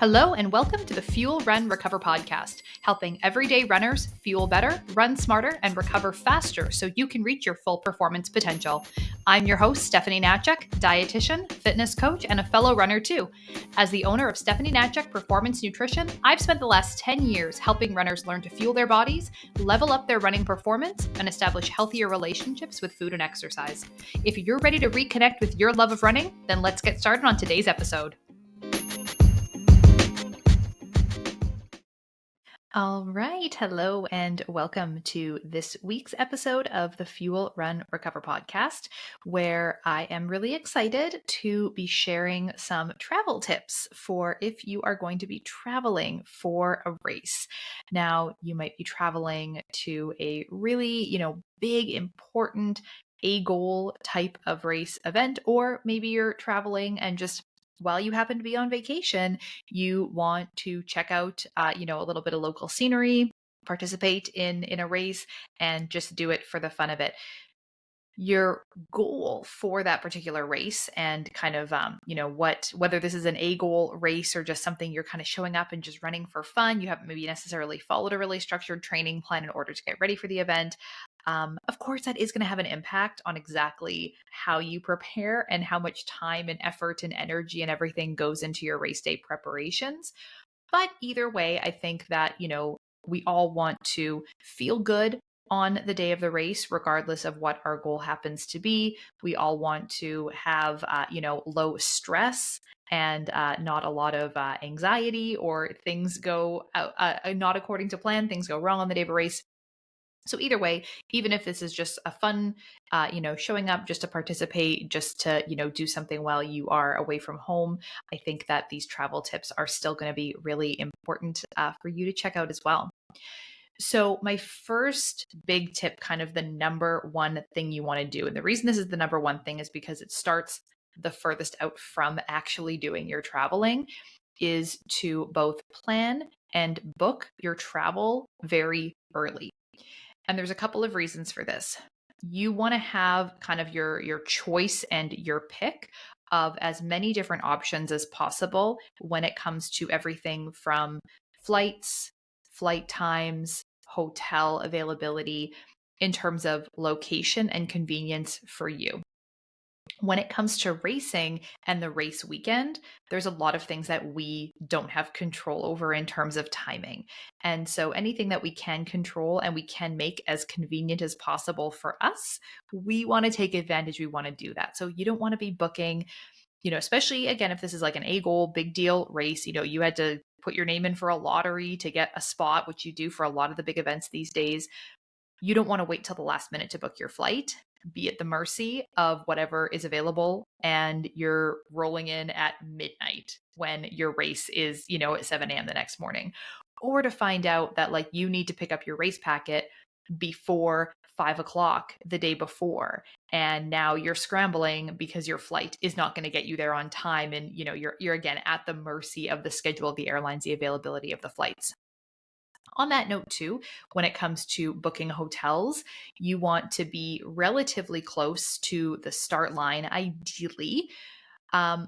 Hello and welcome to the Fuel, Run, Recover podcast, helping everyday runners fuel better, run smarter, and recover faster so you can reach your full performance potential. I'm your host, Stephanie Natchek, dietitian, fitness coach, and a fellow runner too. As the owner of Stephanie Natchek Performance Nutrition, I've spent the last 10 years helping runners learn to fuel their bodies, level up their running performance, and establish healthier relationships with food and exercise. If you're ready to reconnect with your love of running, then let's get started on today's episode. All right. Hello and welcome to this week's episode of the Fuel, Run, Recover podcast, where I am really excited to be sharing some travel tips for if you are going to be traveling for a race. Now, you might be traveling to a really, big, important A goal type of race event, or maybe you're traveling and just while you happen to be on vacation, you want to check out, a little bit of local scenery, participate in a race, and just do it for the fun of it. Your goal for that particular race and kind of, whether this is an A goal race or just something you're kind of showing up and just running for fun, you haven't maybe necessarily followed a really structured training plan in order to get ready for the event. Of course, that is going to have an impact on exactly how you prepare and how much time and effort and energy and everything goes into your race day preparations. But either way, I think that, we all want to feel good on the day of the race, regardless of what our goal happens to be. We all want to have, low stress and not a lot of anxiety or things go not according to plan, things go wrong on the day of a race. So either way, even if this is just a fun, showing up just to participate, just to, do something while you are away from home, I think that these travel tips are still going to be really important for you to check out as well. So my first big tip, kind of the number one thing you want to do, and the reason this is the number one thing is because it starts the furthest out from actually doing your traveling, is to both plan and book your travel very early. And there's a couple of reasons for this. You want to have kind of your choice and your pick of as many different options as possible when it comes to everything from flights, flight times, hotel availability in terms of location and convenience for you. When it comes to racing and the race weekend, there's a lot of things that we don't have control over in terms of timing. And so anything that we can control and we can make as convenient as possible for us, we want to take advantage. We want to do that. So you don't want to be booking, especially again, if this is like an A goal, big deal race, you had to put your name in for a lottery to get a spot, which you do for a lot of the big events these days. You don't want to wait till the last minute to book your flight, be at the mercy of whatever is available, and you're rolling in at midnight when your race is, at 7 a.m. the next morning. Or to find out that like you need to pick up your race packet before 5 o'clock the day before. And now you're scrambling because your flight is not going to get you there on time. And, you're again at the mercy of the schedule of the airlines, the availability of the flights. On that note too, when it comes to booking hotels, you want to be relatively close to the start line, ideally,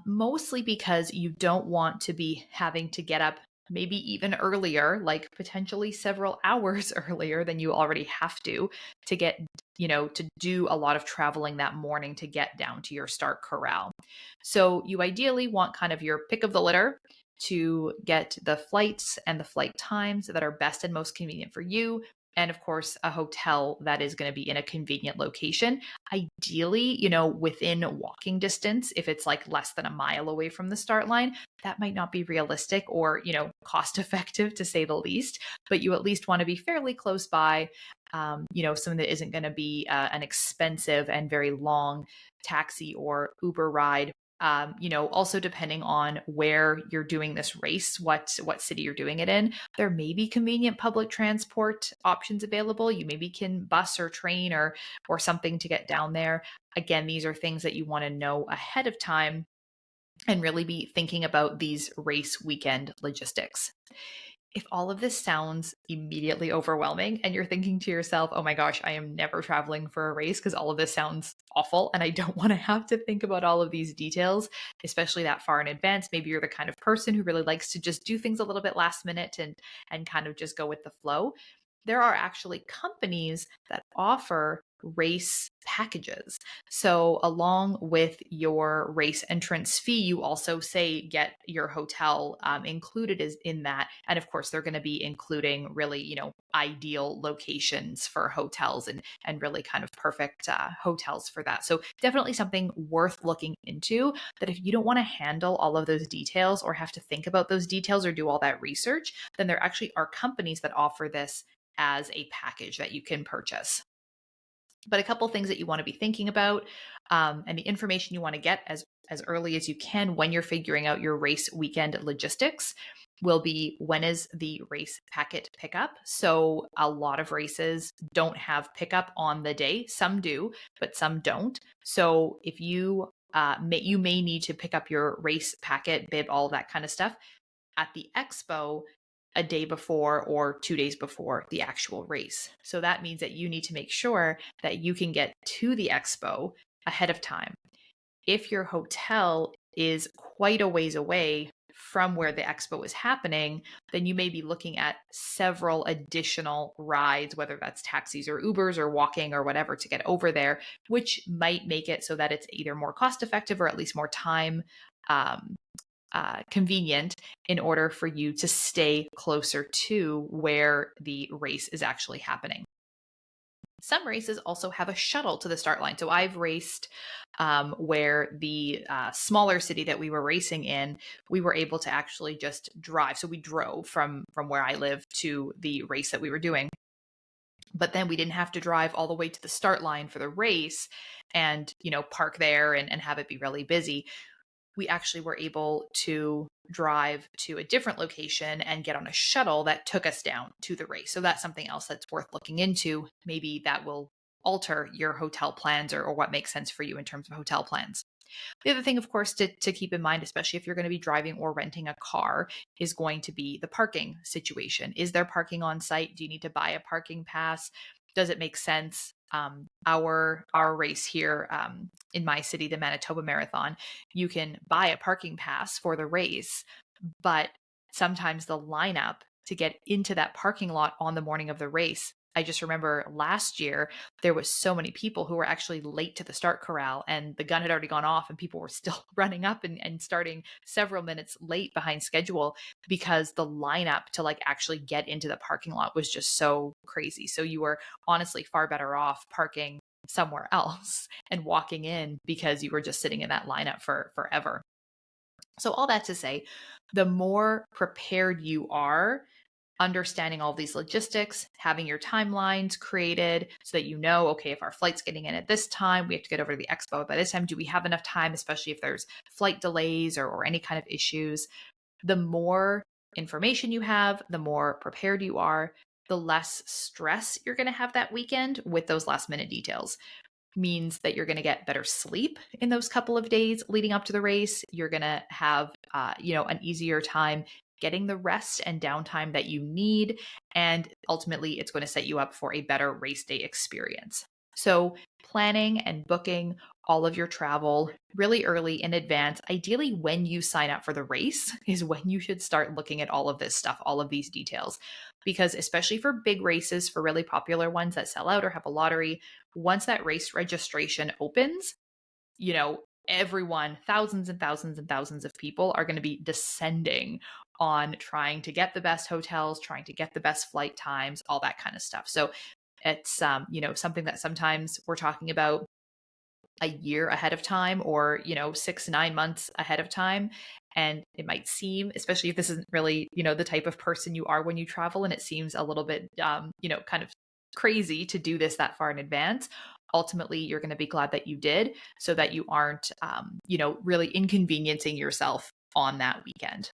mostly because you don't want to be having to get up maybe even earlier, like potentially several hours earlier than you already have to get, to do a lot of traveling that morning to get down to your start corral. So you ideally want kind of your pick of the litter to get the flights and the flight times that are best and most convenient for you. And of course, a hotel that is going to be in a convenient location, ideally, within walking distance. If it's like less than a mile away from the start line, that might not be realistic or, cost effective to say the least, but you at least want to be fairly close by, something that isn't going to be an expensive and very long taxi or Uber ride. Also depending on where you're doing this race, what city you're doing it in, there may be convenient public transport options available. You maybe can bus or train or something to get down there. Again, these are things that you want to know ahead of time and really be thinking about these race weekend logistics. If all of this sounds immediately overwhelming and you're thinking to yourself, oh my gosh, I am never traveling for a race because all of this sounds awful and I don't want to have to think about all of these details, especially that far in advance. Maybe you're the kind of person who really likes to just do things a little bit last minute and kind of just go with the flow. There are actually companies that offer race packages. So, along with your race entrance fee, you also say get your hotel included is in that. And of course, they're going to be including really, ideal locations for hotels and really kind of perfect hotels for that. So, definitely something worth looking into. That if you don't want to handle all of those details or have to think about those details or do all that research, then there actually are companies that offer this as a package that you can purchase. But a couple things that you want to be thinking about, and the information you want to get as early as you can when you're figuring out your race weekend logistics will be, when is the race packet pickup? So a lot of races don't have pickup on the day. Some do, but some don't. So if you may need to pick up your race packet, bib, all that kind of stuff at the expo a day before or 2 days before the actual race. So that means that you need to make sure that you can get to the expo ahead of time. If your hotel is quite a ways away from where the expo is happening, then you may be looking at several additional rides, whether that's taxis or Ubers or walking or whatever, to get over there, which might make it so that it's either more cost effective or at least more time um, convenient in order for you to stay closer to where the race is actually happening. Some races also have a shuttle to the start line. So I've raced where the smaller city that we were racing in, we were able to actually just drive. So we drove from where I live to the race that we were doing. But then we didn't have to drive all the way to the start line for the race and, park there and have it be really busy. We actually were able to drive to a different location and get on a shuttle that took us down to the race. So that's something else that's worth looking into. Maybe that will alter your hotel plans or what makes sense for you in terms of hotel plans. The other thing, of course, to keep in mind, especially if you're going to be driving or renting a car, is going to be the parking situation. Is there parking on site? Do you need to buy a parking pass? Does it make sense? Our race here in my city, the Manitoba Marathon, you can buy a parking pass for the race, but sometimes the lineup to get into that parking lot on the morning of the race. I just remember last year, there was so many people who were actually late to the start corral and the gun had already gone off and people were still running up and starting several minutes late behind schedule because the lineup to actually get into the parking lot was just so crazy. So you were honestly far better off parking somewhere else and walking in because you were just sitting in that lineup for forever. So all that to say, the more prepared you are, understanding all these logistics, having your timelines created so that okay, if our flight's getting in at this time, we have to get over to the expo by this time. Do we have enough time, especially if there's flight delays or any kind of issues? The more information you have, the more prepared you are, the less stress you're going to have that weekend with those last minute details. Means that you're going to get better sleep in those couple of days leading up to the race. You're going to have, an easier time getting the rest and downtime that you need. And ultimately, it's going to set you up for a better race day experience. So, planning and booking all of your travel really early in advance, ideally when you sign up for the race, is when you should start looking at all of this stuff, all of these details. Because, especially for big races, for really popular ones that sell out or have a lottery, once that race registration opens, everyone, thousands and thousands and thousands of people are going to be descending on trying to get the best hotels, trying to get the best flight times, all that kind of stuff. So it's, something that sometimes we're talking about a year ahead of time or, 6 to 9 months ahead of time. And it might seem, especially if this isn't really, the type of person you are when you travel, and it seems a little bit, kind of crazy to do this that far in advance. Ultimately, you're going to be glad that you did so that you aren't, really inconveniencing yourself on that weekend.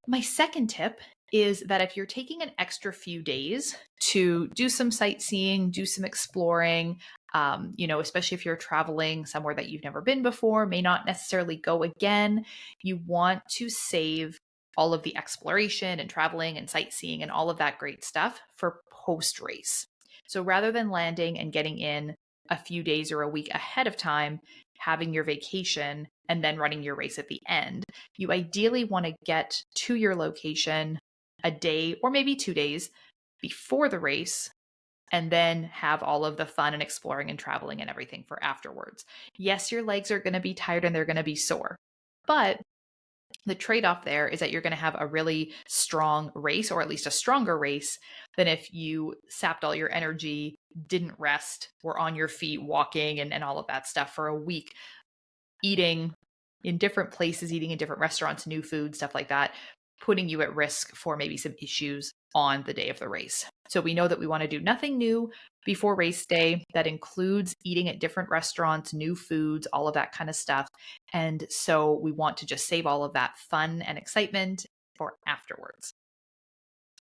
My second tip is that if you're taking an extra few days to do some sightseeing, do some exploring, especially if you're traveling somewhere that you've never been before, may not necessarily go again, you want to save all of the exploration and traveling and sightseeing and all of that great stuff for post race. So rather than landing and getting in a few days or a week ahead of time, having your vacation and then running your race at the end, you ideally want to get to your location a day or maybe 2 days before the race, and then have all of the fun and exploring and traveling and everything for afterwards. Yes, your legs are going to be tired and they're going to be sore, but the trade-off there is that you're going to have a really strong race, or at least a stronger race, than if you sapped all your energy, didn't rest, were on your feet walking and all of that stuff for a week, eating in different places, eating in different restaurants, new food, stuff like that, putting you at risk for maybe some issues on the day of the race. So we know that we want to do nothing new before race day. That includes eating at different restaurants, new foods, all of that kind of stuff. And so we want to just save all of that fun and excitement for afterwards.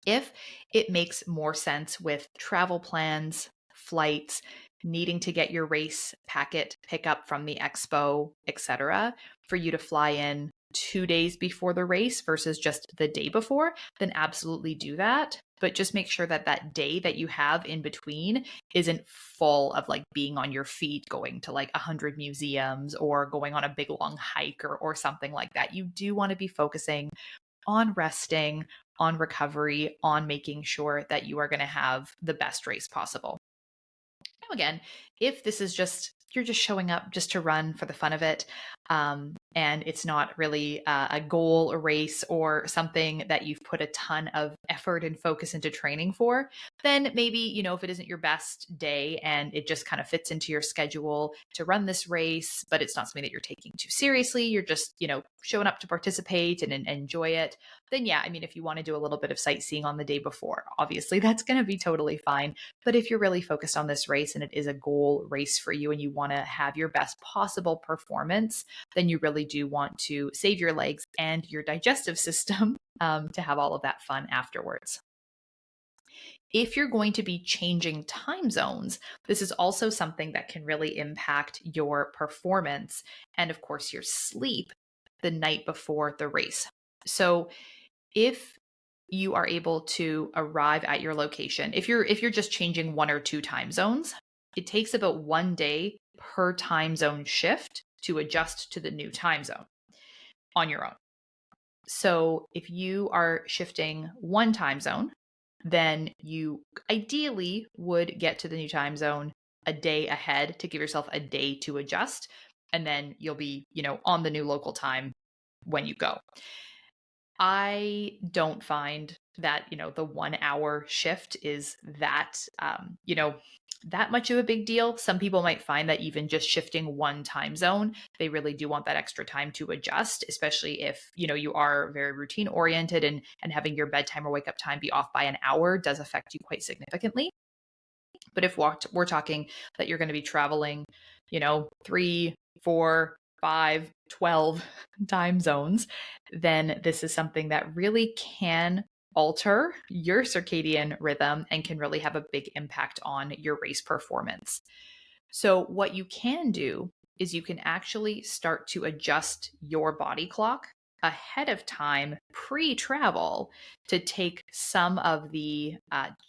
If it makes more sense with travel plans, flights, needing to get your race packet pickup from the expo, etc., for you to fly in 2 days before the race versus just the day before, then absolutely do that. But just make sure that that day that you have in between isn't full of like being on your feet, going to like 100 museums or going on a big long hike or something like that. You do want to be focusing on resting, on recovery, on making sure that you are going to have the best race possible. Now, again, if this is just, you're just showing up just to run for the fun of it, and it's not really a goal, a race, or something that you've put a ton of effort and focus into training for, then maybe, if it isn't your best day and it just kind of fits into your schedule to run this race, but it's not something that you're taking too seriously, you're just, showing up to participate and enjoy it, then yeah, I mean, if you want to do a little bit of sightseeing on the day before, obviously that's going to be totally fine. But if you're really focused on this race and it is a goal race for you and you want to have your best possible performance, then you really do want to save your legs and your digestive system to have all of that fun afterwards. If you're going to be changing time zones, this is also something that can really impact your performance and, of course, your sleep the night before the race. So if you are able to arrive at your location, if you're just changing 1 or 2 time zones, it takes about 1 day per time zone shift to adjust to the new time zone on your own. So if you are shifting 1 time zone, then you ideally would get to the new time zone a day ahead to give yourself a day to adjust. And then you'll be, on the new local time when you go. I don't find that, the 1 hour shift is that, that much of a big deal. Some people might find that even just shifting 1 time zone, they really do want that extra time to adjust, especially if, you are very routine oriented and having your bedtime or wake up time be off by an hour does affect you quite significantly. But if we're talking that you're going to be traveling, 3, 4, 5, 12 time zones, then this is something that really can alter your circadian rhythm and can really have a big impact on your race performance. So what you can do is you can actually start to adjust your body clock ahead of time pre-travel to take some of the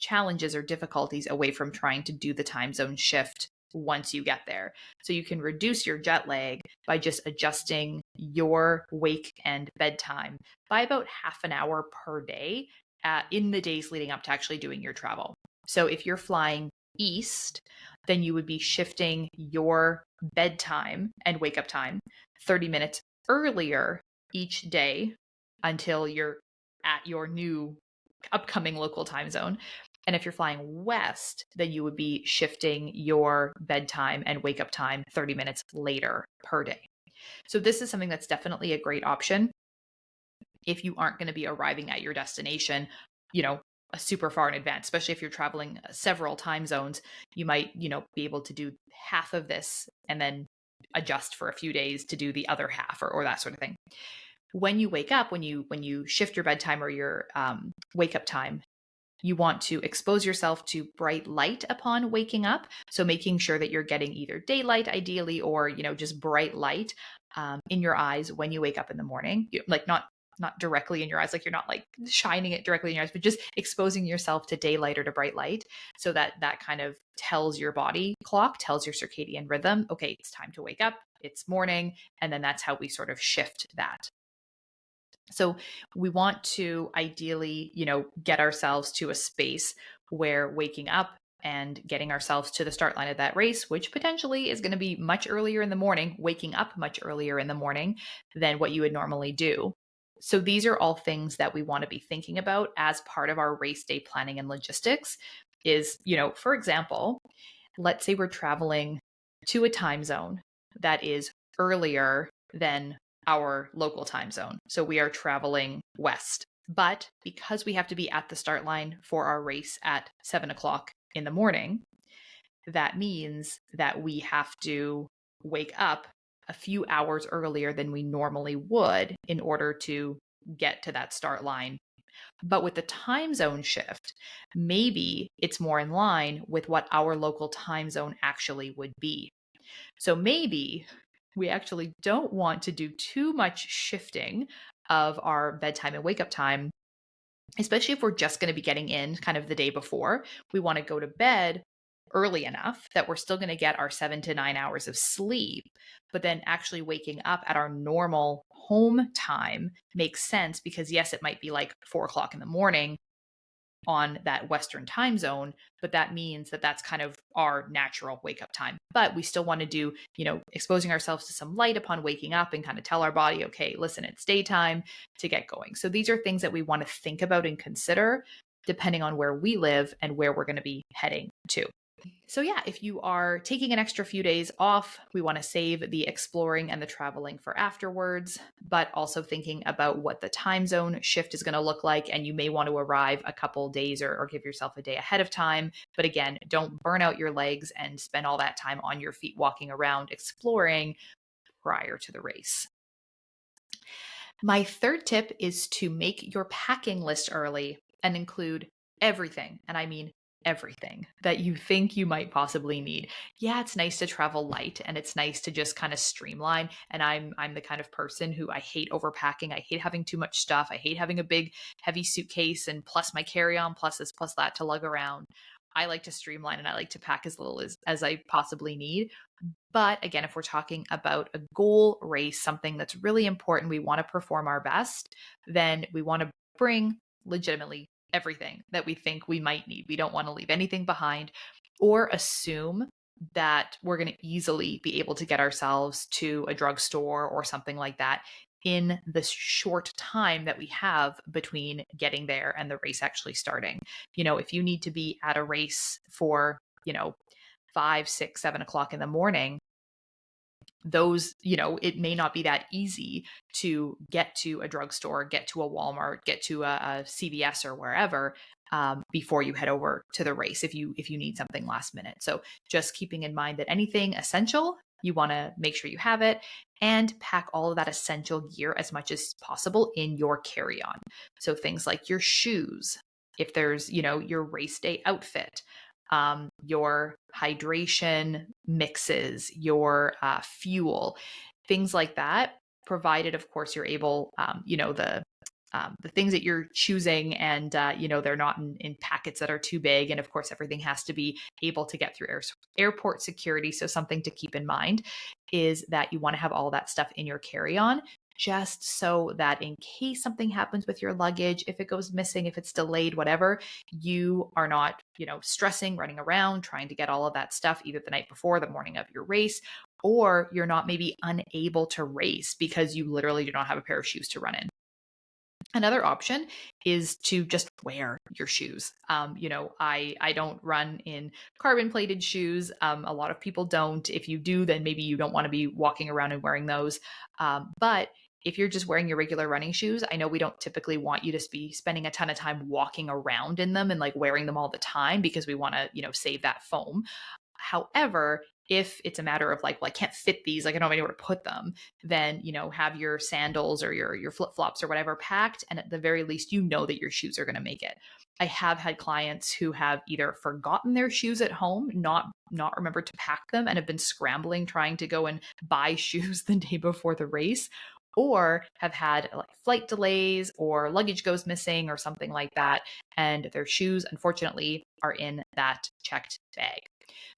challenges or difficulties away from trying to do the time zone shift once you get there. So you can reduce your jet lag by just adjusting your wake and bedtime by about half an hour per day in the days leading up to actually doing your travel. So if you're flying east, then you would be shifting your bedtime and wake up time 30 minutes earlier each day until you're at your new upcoming local time zone. And if you're flying west, then you would be shifting your bedtime and wake up time 30 minutes later per day. So this is something that's definitely a great option if you aren't going to be arriving at your destination, super far in advance, especially if you're traveling several time zones. You might, be able to do half of this and then adjust for a few days to do the other half or that sort of thing. When you wake up, when you shift your bedtime or your wake up time, you want to expose yourself to bright light upon waking up. So making sure that you're getting either daylight ideally or, just bright light in your eyes when you wake up in the morning. Like not not directly in your eyes, like you're not like shining it directly in your eyes, but just exposing yourself to daylight or to bright light, so that that kind of tells your body clock, tells your circadian rhythm, okay, it's time to wake up, it's morning. And then that's how we sort of shift that. So we want to ideally, get ourselves to a space where waking up and getting ourselves to the start line of that race, which potentially is going to be much earlier in the morning, waking up much earlier in the morning than what you would normally do. So these are all things that we want to be thinking about as part of our race day planning and logistics is, for example, let's say we're traveling to a time zone that is earlier than our local time zone. So we are traveling west. But because we have to be at the start line for our race at 7 o'clock in the morning, that means that we have to wake up a few hours earlier than we normally would in order to get to that start line. But with the time zone shift, maybe it's more in line with what our local time zone actually would be. So maybe we actually don't want to do too much shifting of our bedtime and wake up time, especially if we're just going to be getting in kind of the day before. We want to go to bed early enough that we're still going to get our 7 to 9 hours of sleep, but then actually waking up at our normal home time makes sense because, yes, it might be like 4 o'clock in the morning on that Western time zone, but that means that that's kind of our natural wake up time. But we still want to do, exposing ourselves to some light upon waking up and kind of tell our body, okay, listen, it's daytime to get going. So these are things that we want to think about and consider depending on where we live and where we're going to be heading to. So yeah, if you are taking an extra few days off, we want to save the exploring and the traveling for afterwards, but also thinking about what the time zone shift is going to look like. And you may want to arrive a couple days or give yourself a day ahead of time. But again, don't burn out your legs and spend all that time on your feet walking around exploring prior to the race. My third tip is to make your packing list early and include everything, and I mean everything that you think you might possibly need. Yeah, it's nice to travel light and it's nice to just kind of streamline, and I'm the kind of person who I hate overpacking. I hate having too much stuff. I hate having a big heavy suitcase and plus my carry-on plus this plus that to lug around. I like to streamline and I like to pack as little as I possibly need. But again, if we're talking about a goal race, something that's really important, we want to perform our best, then we want to bring legitimately everything that we think we might need. We don't want to leave anything behind or assume that we're going to easily be able to get ourselves to a drugstore or something like that in the short time that we have between getting there and the race actually starting. If you need to be at a race for, 5, 6, 7 o'clock in the morning, those, it may not be that easy to get to a drugstore, get to a Walmart, get to a CVS or wherever before you head over to the race if you need something last minute. So just keeping in mind that anything essential, you want to make sure you have it and pack all of that essential gear as much as possible in your carry-on. So things like your shoes, if there's, your race day outfit, your hydration mixes, your fuel, things like that, provided, of course, you're able, the things that you're choosing and, they're not in packets that are too big. And of course, everything has to be able to get through airport security. So something to keep in mind is that you want to have all that stuff in your carry-on just so that in case something happens with your luggage, if it goes missing, if it's delayed, whatever, you are not, stressing, running around, trying to get all of that stuff either the night before, the morning of your race, or you're not maybe unable to race because you literally do not have a pair of shoes to run in. Another option is to just wear your shoes. I don't run in carbon plated shoes. A lot of people don't. If you do, then maybe you don't want to be walking around and wearing those. But if you're just wearing your regular running shoes, I know we don't typically want you to be spending a ton of time walking around in them and like wearing them all the time because we want to, save that foam. However, if it's a matter of like, well, I can't fit these, like I don't have anywhere to put them, then, have your sandals or your flip-flops or whatever packed. And at the very least, that your shoes are going to make it. I have had clients who have either forgotten their shoes at home, not remembered to pack them, and have been scrambling trying to go and buy shoes the day before the race, or have had like flight delays or luggage goes missing or something like that. And their shoes, unfortunately, are in that checked bag.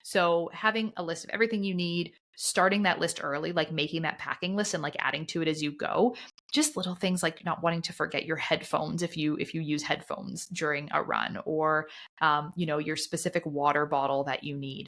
So having a list of everything you need, starting that list early, like making that packing list and like adding to it as you go. Just little things like not wanting to forget your headphones if you use headphones during a run, or your specific water bottle that you need.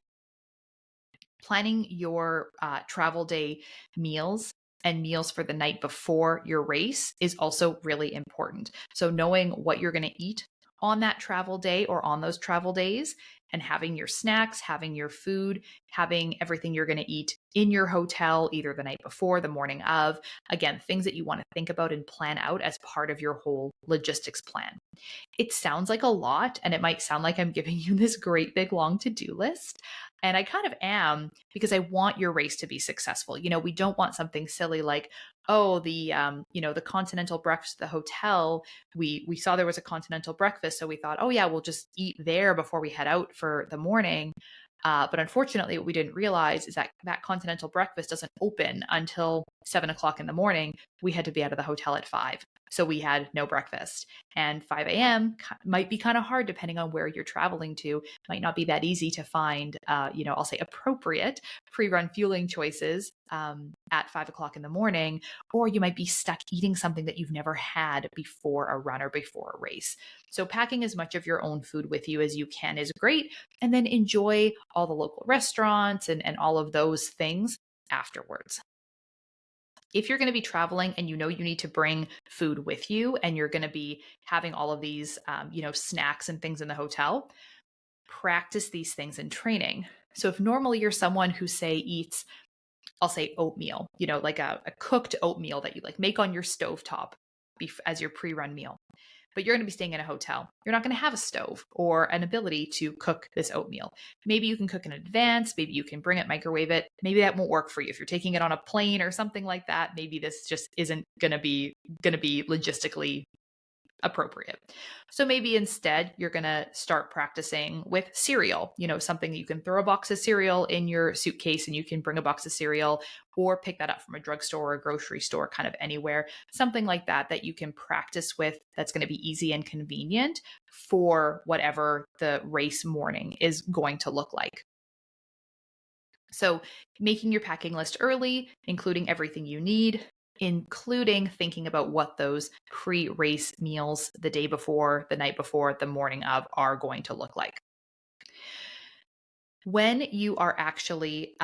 Planning your travel day meals and meals for the night before your race is also really important. So, knowing what you're going to eat on that travel day or on those travel days, and having your snacks, having your food, having everything you're going to eat in your hotel, either the night before, the morning of. Again, things that you want to think about and plan out as part of your whole logistics plan. It sounds like a lot, and it might sound like I'm giving you this great big long to-do list. And I kind of am, because I want your race to be successful. We don't want something silly like, oh, the continental breakfast at the hotel. We saw there was a continental breakfast, so we thought, oh yeah, we'll just eat there before we head out for the morning. But unfortunately, what we didn't realize is that that continental breakfast doesn't open until 7 o'clock in the morning. We had to be out of the hotel at 5. So we had no breakfast. And 5 a.m. might be kind of hard depending on where you're traveling to. Might not be that easy to find, I'll say appropriate pre-run fueling choices at 5 o'clock in the morning, or you might be stuck eating something that you've never had before a run or before a race. So packing as much of your own food with you as you can is great. And then enjoy all the local restaurants and all of those things afterwards. If you're going to be traveling and you need to bring food with you, and you're going to be having all of these, snacks and things in the hotel, practice these things in training. So if normally you're someone who say eats, I'll say oatmeal, like a cooked oatmeal that you like make on your stovetop as your pre-run meal, but you're going to be staying in a hotel. You're not going to have a stove or an ability to cook this oatmeal. Maybe you can cook in advance. Maybe you can bring it, microwave it. Maybe that won't work for you. If you're taking it on a plane or something like that, maybe this just isn't going to be logistically appropriate. So maybe instead you're going to start practicing with cereal, something that you can throw a box of cereal in your suitcase and you can bring a box of cereal, or pick that up from a drugstore or a grocery store, kind of anywhere, something like that you can practice with, that's going to be easy and convenient for whatever the race morning is going to look like. So making your packing list early, including everything you need, including thinking about what those pre-race meals the day before, the night before, the morning of are going to look like. When you are actually,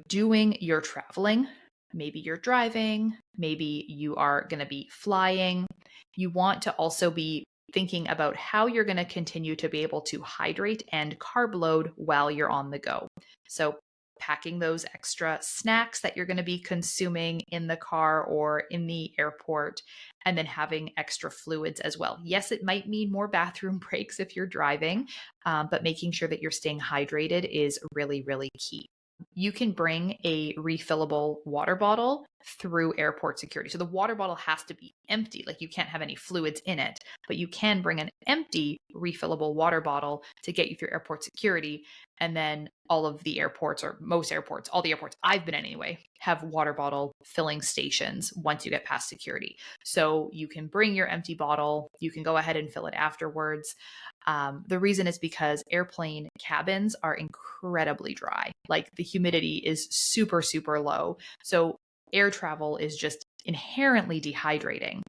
doing your traveling, maybe you're driving, maybe you are going to be flying, you want to also be thinking about how you're going to continue to be able to hydrate and carb load while you're on the go. So packing those extra snacks that you're going to be consuming in the car or in the airport, and then having extra fluids as well. Yes, it might mean more bathroom breaks if you're driving, but making sure that you're staying hydrated is really, really key. You can bring a refillable water bottle through airport security. So the water bottle has to be empty, like you can't have any fluids in it, but you can bring an empty refillable water bottle to get you through airport security. And then all of the airports, or most airports, all the airports I've been anyway, have water bottle filling stations once you get past security. So you can bring your empty bottle, you can go ahead and fill it afterwards. The reason is because airplane cabins are incredibly dry. Like the humidity is super, super low. So air travel is just inherently dehydrating.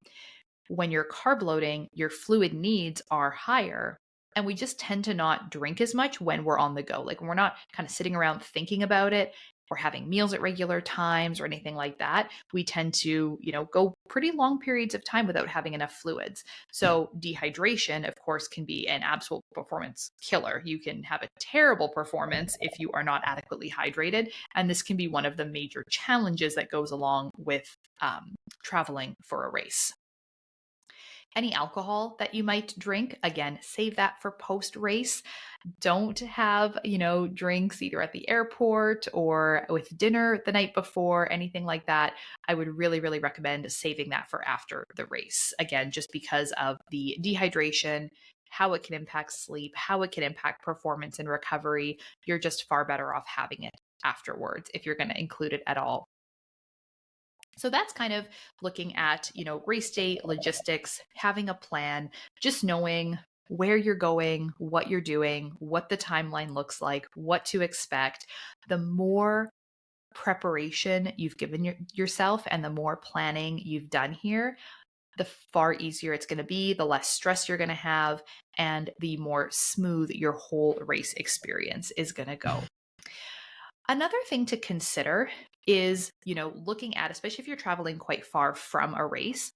When you're carb loading, your fluid needs are higher. And we just tend to not drink as much when we're on the go. Like when we're not kind of sitting around thinking about it or having meals at regular times or anything like that, we tend to, go pretty long periods of time without having enough fluids. So dehydration, of course, can be an absolute performance killer. You can have a terrible performance if you are not adequately hydrated. And this can be one of the major challenges that goes along with traveling for a race. Any alcohol that you might drink, again, save that for post-race. Don't have, drinks either at the airport or with dinner the night before, anything like that. I would really, really recommend saving that for after the race. Again, just because of the dehydration, how it can impact sleep, how it can impact performance and recovery. You're just far better off having it afterwards if you're going to include it at all. So that's kind of looking at, race day logistics, having a plan, just knowing where you're going, what you're doing, what the timeline looks like, what to expect. The more preparation you've given yourself and the more planning you've done here, the far easier it's going to be, the less stress you're going to have, and the more smooth your whole race experience is going to go. Another thing to consider is, looking at, especially if you're traveling quite far from a race,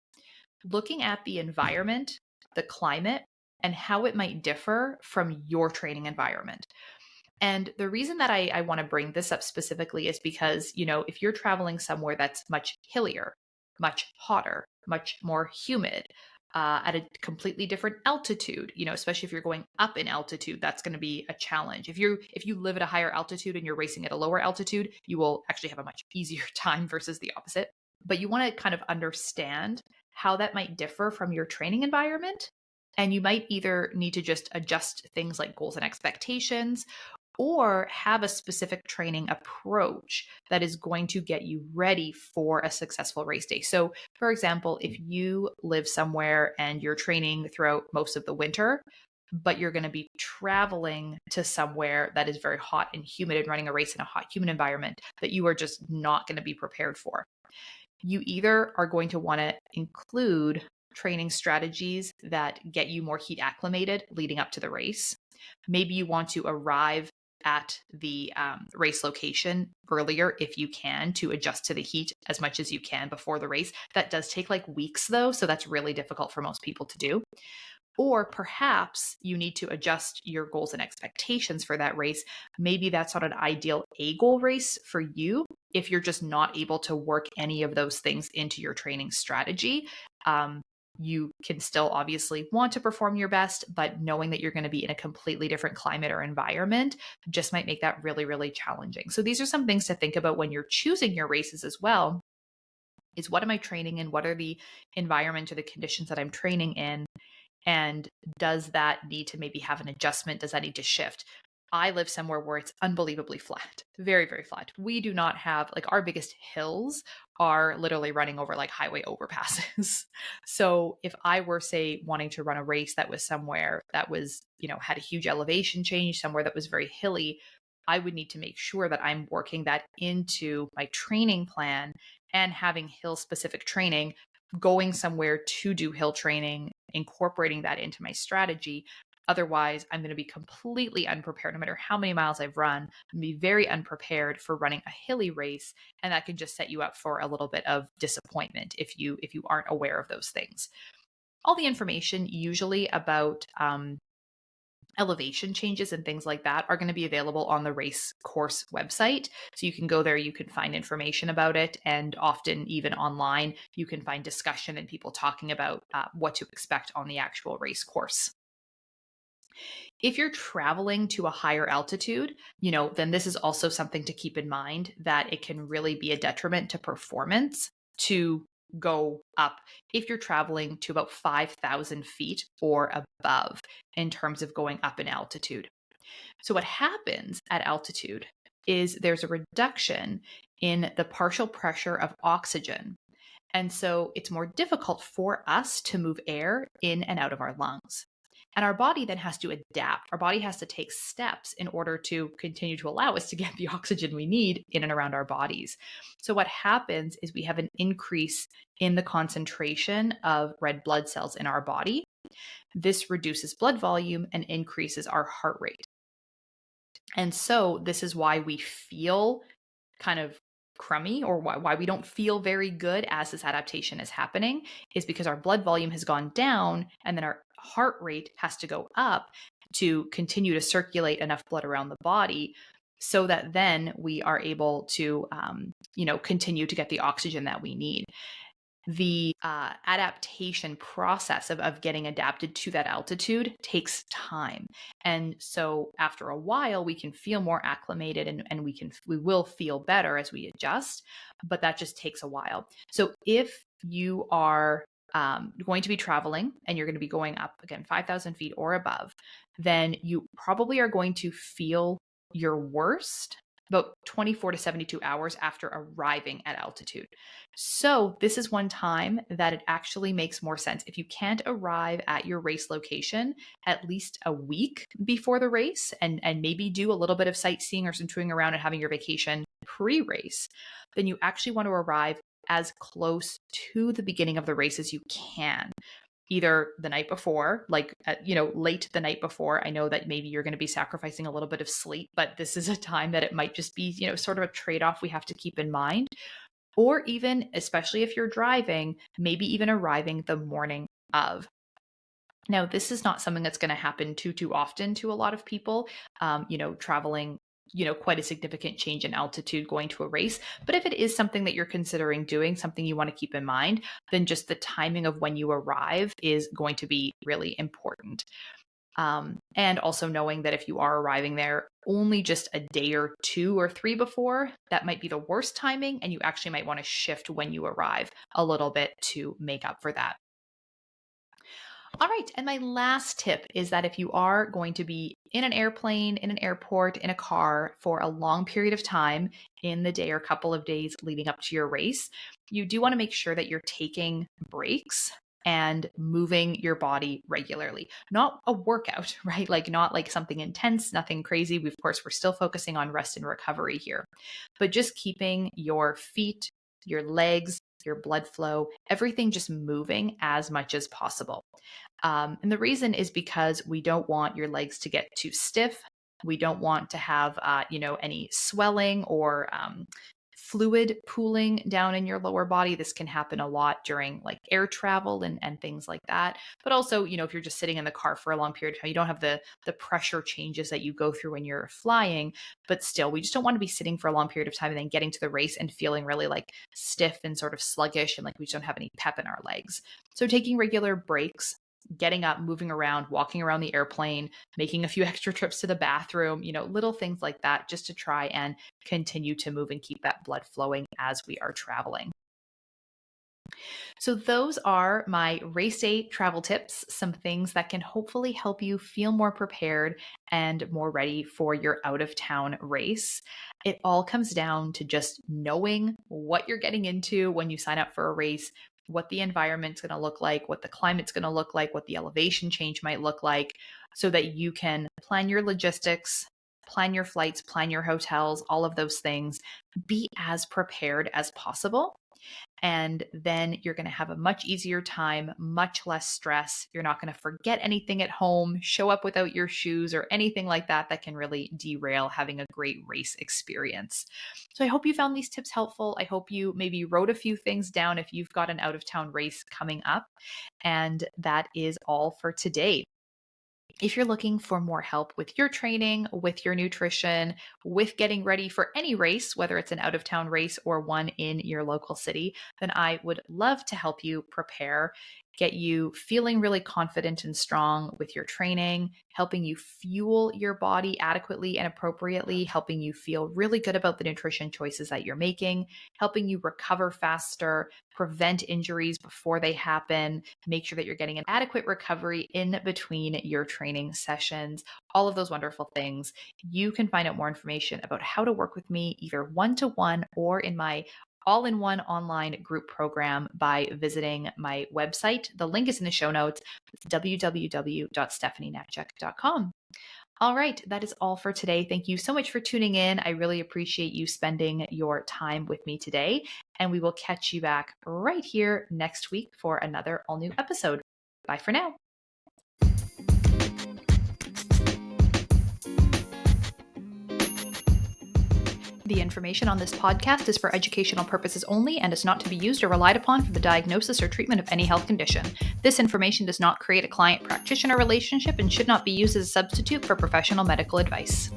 looking at the environment, the climate, and how it might differ from your training environment. And the reason that I want to bring this up specifically is because, if you're traveling somewhere that's much hillier, much hotter, much more humid, at a completely different altitude, especially if you're going up in altitude, that's going to be a challenge. If you live at a higher altitude and you're racing at a lower altitude, you will actually have a much easier time versus the opposite. But you want to kind of understand how that might differ from your training environment. And you might either need to just adjust things like goals and expectations, or have a specific training approach that is going to get you ready for a successful race day. So, for example, if you live somewhere and you're training throughout most of the winter, but you're going to be traveling to somewhere that is very hot and humid and running a race in a hot, humid environment that you are just not going to be prepared for, you either are going to want to include training strategies that get you more heat acclimated leading up to the race. Maybe you want to arrive at the race location earlier if you can, to adjust to the heat as much as you can before the race. That does take like weeks though, so that's really difficult for most people to do. Or perhaps you need to adjust your goals and expectations for that race. Maybe that's not an ideal A goal race for you if you're just not able to work any of those things into your training strategy. You can still obviously want to perform your best, but knowing that you're going to be in a completely different climate or environment just might make that really, really challenging. So these are some things to think about when you're choosing your races as well, is what am I training in? What are the environment or the conditions that I'm training in? And does that need to maybe have an adjustment? Does that need to shift? I live somewhere where it's unbelievably flat, very, very flat. We do not have, like, our biggest hills are literally running over like highway overpasses. So if I were, say, wanting to run a race that was somewhere that was, had a huge elevation change, somewhere that was very hilly, I would need to make sure that I'm working that into my training plan and having hill specific training, going somewhere to do hill training, incorporating that into my strategy. Otherwise, I'm going to be completely unprepared. No matter how many miles I've run, I'm going to be very unprepared for running a hilly race, and that can just set you up for a little bit of disappointment if you aren't aware of those things. All the information usually about elevation changes and things like that are going to be available on the race course website. So you can go there, you can find information about it, and often even online, you can find discussion and people talking about what to expect on the actual race course. If you're traveling to a higher altitude, then this is also something to keep in mind, that it can really be a detriment to performance to go up if you're traveling to about 5,000 feet or above in terms of going up in altitude. So what happens at altitude is there's a reduction in the partial pressure of oxygen. And so it's more difficult for us to move air in and out of our lungs. And our body then has to adapt. Our body has to take steps in order to continue to allow us to get the oxygen we need in and around our bodies. So what happens is we have an increase in the concentration of red blood cells in our body. This reduces blood volume and increases our heart rate. And so this is why we feel kind of crummy, or why we don't feel very good as this adaptation is happening, is because our blood volume has gone down and then our heart rate has to go up to continue to circulate enough blood around the body so that then we are able to, continue to get the oxygen that we need. The adaptation process of getting adapted to that altitude takes time. And so after a while, we can feel more acclimated and we will feel better as we adjust, but that just takes a while. So if you are going to be traveling and you're going to be going up again, 5,000 feet or above, then you probably are going to feel your worst about 24 to 72 hours after arriving at altitude. So this is one time that it actually makes more sense. If you can't arrive at your race location at least a week before the race and maybe do a little bit of sightseeing or some touring around and having your vacation pre-race, then you actually want to arrive as close to the beginning of the race as you can. Either the night before, like, late the night before. I know that maybe you're going to be sacrificing a little bit of sleep, but this is a time that it might just be, sort of a trade-off we have to keep in mind. Or even, especially if you're driving, maybe even arriving the morning of. Now, this is not something that's going to happen too often to a lot of people, traveling, quite a significant change in altitude going to a race. But if it is something that you're considering doing, something you want to keep in mind, then just the timing of when you arrive is going to be really important. And also knowing that if you are arriving there only just a day or 2 or 3 before, that might be the worst timing, and you actually might want to shift when you arrive a little bit to make up for that. All right. And my last tip is that if you are going to be in an airplane, in an airport, in a car for a long period of time in the day or couple of days leading up to your race, you do want to make sure that you're taking breaks and moving your body regularly. Not a workout, right? Like not like something intense, nothing crazy. Of course, we're still focusing on rest and recovery here, but just keeping your feet, your legs, your blood flow, everything just moving as much as possible. And the reason is because we don't want your legs to get too stiff. We don't want to have, any swelling or fluid pooling down in your lower body. This can happen a lot during like air travel and things like that. But also, if you're just sitting in the car for a long period of time, you don't have the pressure changes that you go through when you're flying. But still, we just don't want to be sitting for a long period of time and then getting to the race and feeling really like stiff and sort of sluggish and like we just don't have any pep in our legs. So taking regular breaks, getting up, moving around, walking around the airplane, making a few extra trips to the bathroom, little things like that, just to try and continue to move and keep that blood flowing as we are traveling. So those are my race day travel tips, some things that can hopefully help you feel more prepared and more ready for your out of town race. It all comes down to just knowing what you're getting into when you sign up for a race, what the environment's going to look like, what the climate's going to look like, what the elevation change might look like, so that you can plan your logistics, plan your flights, plan your hotels, all of those things. Be as prepared as possible. And then you're going to have a much easier time, much less stress. You're not going to forget anything at home, show up without your shoes or anything like that that can really derail having a great race experience. So I hope you found these tips helpful. I hope you maybe wrote a few things down if you've got an out of town race coming up. And that is all for today. If you're looking for more help with your training, with your nutrition, with getting ready for any race, whether it's an out of town race or one in your local city, then I would love to help you prepare, get you feeling really confident and strong with your training, helping you fuel your body adequately and appropriately, helping you feel really good about the nutrition choices that you're making, helping you recover faster, prevent injuries before they happen, make sure that you're getting an adequate recovery in between your training sessions, all of those wonderful things. You can find out more information about how to work with me either one-to-one or in my all-in-one online group program by visiting my website. The link is in the show notes. It's www.stephanienatchek.com. All right, that is all for today. Thank you so much for tuning in. I really appreciate you spending your time with me today, and we will catch you back right here next week for another all-new episode. Bye for now. The information on this podcast is for educational purposes only and is not to be used or relied upon for the diagnosis or treatment of any health condition. This information does not create a client-practitioner relationship and should not be used as a substitute for professional medical advice.